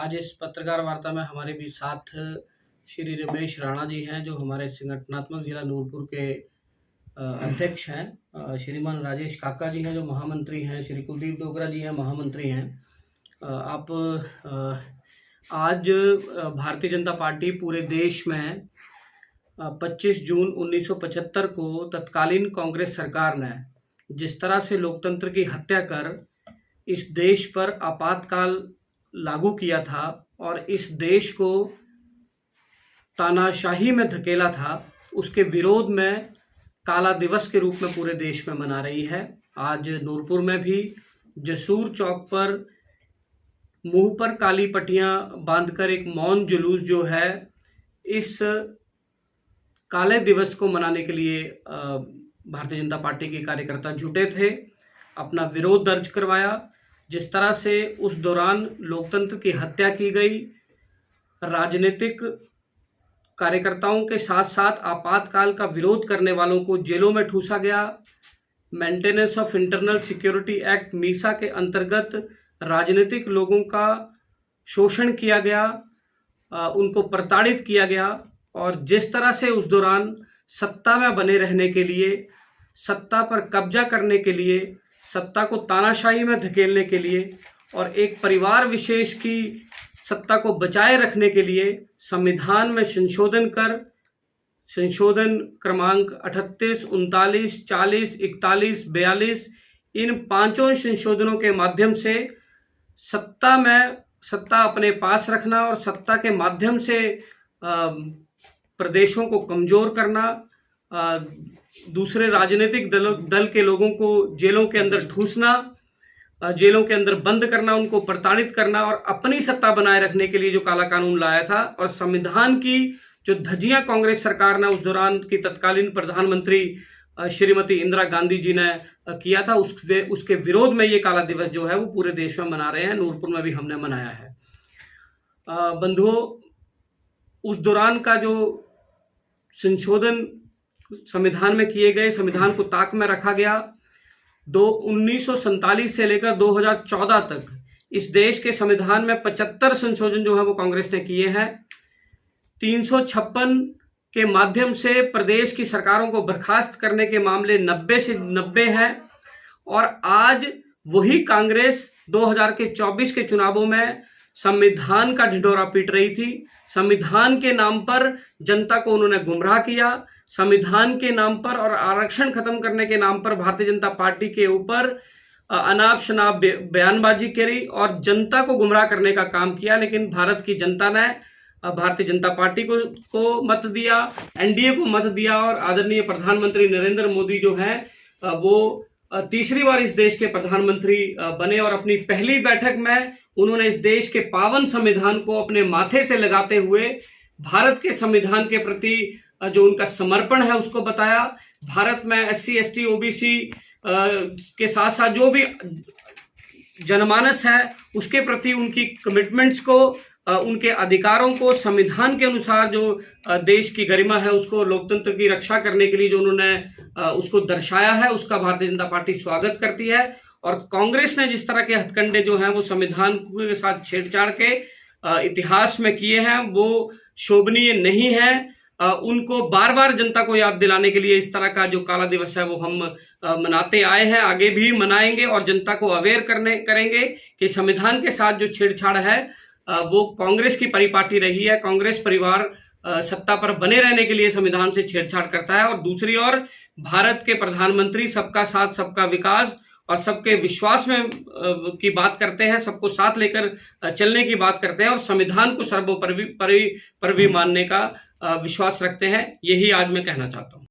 आज इस पत्रकार वार्ता में हमारे भी साथ श्री रमेश राणा जी हैं, जो हमारे संगठनात्मक जिला नूरपुर के अध्यक्ष हैं। श्रीमान राजेश काका जी हैं, जो महामंत्री हैं। श्री कुलदीप डोगरा जी हैं, महामंत्री हैं। आप आज भारतीय जनता पार्टी पूरे देश में 25 जून 1975 को तत्कालीन कांग्रेस सरकार ने जिस तरह से लोकतंत्र की हत्या कर इस देश पर आपातकाल लागू किया था और इस देश को तानाशाही में धकेला था, उसके विरोध में काला दिवस के रूप में पूरे देश में मना रही है। आज नूरपुर में भी जसूर चौक पर मुंह पर काली पट्टियां बांधकर एक मौन जुलूस जो है इस काले दिवस को मनाने के लिए भारतीय जनता पार्टी के कार्यकर्ता जुटे थे, अपना विरोध दर्ज करवाया। जिस तरह से उस दौरान लोकतंत्र की हत्या की गई, राजनीतिक कार्यकर्ताओं के साथ साथ आपातकाल का विरोध करने वालों को जेलों में ठूसा गया, maintenance of internal security act Misa के अंतर्गत राजनीतिक लोगों का शोषण किया गया, उनको प्रताड़ित किया गया और जिस तरह से उस दौरान सत्ता में बने रहने के लिए, सत्ता पर कब्जा करने के लिए, सत्ता को तानाशाही में धकेलने के लिए और एक परिवार विशेष की सत्ता को बचाए रखने के लिए संविधान में संशोधन कर संशोधन क्रमांक 38, 39, 40, 41, 42 इन पांचों संशोधनों के माध्यम से सत्ता अपने पास रखना और सत्ता के माध्यम से प्रदेशों को कमजोर करना, दूसरे राजनीतिक दल के लोगों को जेलों के अंदर ठूसना, जेलों के अंदर बंद करना, उनको प्रताड़ित करना और अपनी सत्ता बनाए रखने के लिए जो काला कानून लाया था और संविधान की जो धज्जियां कांग्रेस सरकार ने उस दौरान की तत्कालीन प्रधानमंत्री श्रीमती इंदिरा गांधी जी ने किया था, उसके विरोध में ये काला दिवस जो है वो पूरे देश में मना रहे हैं। नूरपुर में भी हमने मनाया है। बंधुओं, उस दौरान का जो संशोधन संविधान में किए गए, संविधान को ताक में रखा गया। 1947 से लेकर 2014 तक इस देश के संविधान में 75 संशोधन जो है वो कांग्रेस ने किए हैं। 356 के माध्यम से प्रदेश की सरकारों को बर्खास्त करने के मामले 90 से 90 हैं और आज वही कांग्रेस 2024 के चुनावों में संविधान का ढिंढोरा पीट रही थी। संविधान के नाम पर जनता को उन्होंने गुमराह किया, संविधान के नाम पर और आरक्षण खत्म करने के नाम पर भारतीय जनता पार्टी के ऊपर अनाप शनाप बयानबाजी करी और जनता को गुमराह करने का काम किया। लेकिन भारत की जनता ने भारतीय जनता पार्टी को मत दिया, एनडीए को मत दिया और आदरणीय प्रधानमंत्री नरेंद्र मोदी जो हैं वो तीसरी बार इस देश के प्रधानमंत्री बने और अपनी पहली बैठक में उन्होंने इस देश के पावन संविधान को अपने माथे से लगाते हुए भारत के संविधान के प्रति जो उनका समर्पण है उसको बताया। भारत में SC, ST, OBC के साथ साथ जो भी जनमानस है उसके प्रति उनकी कमिटमेंट्स को, उनके अधिकारों को संविधान के अनुसार जो देश की गरिमा है उसको, लोकतंत्र की रक्षा करने के लिए जो उन्होंने उसको दर्शाया है, उसका भारतीय जनता पार्टी स्वागत करती है। और कांग्रेस ने जिस तरह के हथकंडे जो हैं वो संविधान के साथ छेड़छाड़ के इतिहास में किए हैं वो शोभनीय नहीं है। उनको बार बार जनता को याद दिलाने के लिए इस तरह का जो काला दिवस है वो हम मनाते आए हैं, आगे भी मनाएंगे और जनता को अवेयर करेंगे कि संविधान के साथ जो छेड़छाड़ है वो कांग्रेस की परिपाटी रही है। कांग्रेस परिवार सत्ता पर बने रहने के लिए संविधान से छेड़छाड़ करता है और दूसरी ओर भारत के प्रधानमंत्री सबका साथ, सबका विकास और सबके विश्वास में की बात करते हैं, सबको साथ लेकर चलने की बात करते हैं और संविधान को सर्वोपरि मानने का विश्वास रखते हैं। यही आज मैं कहना चाहता हूं।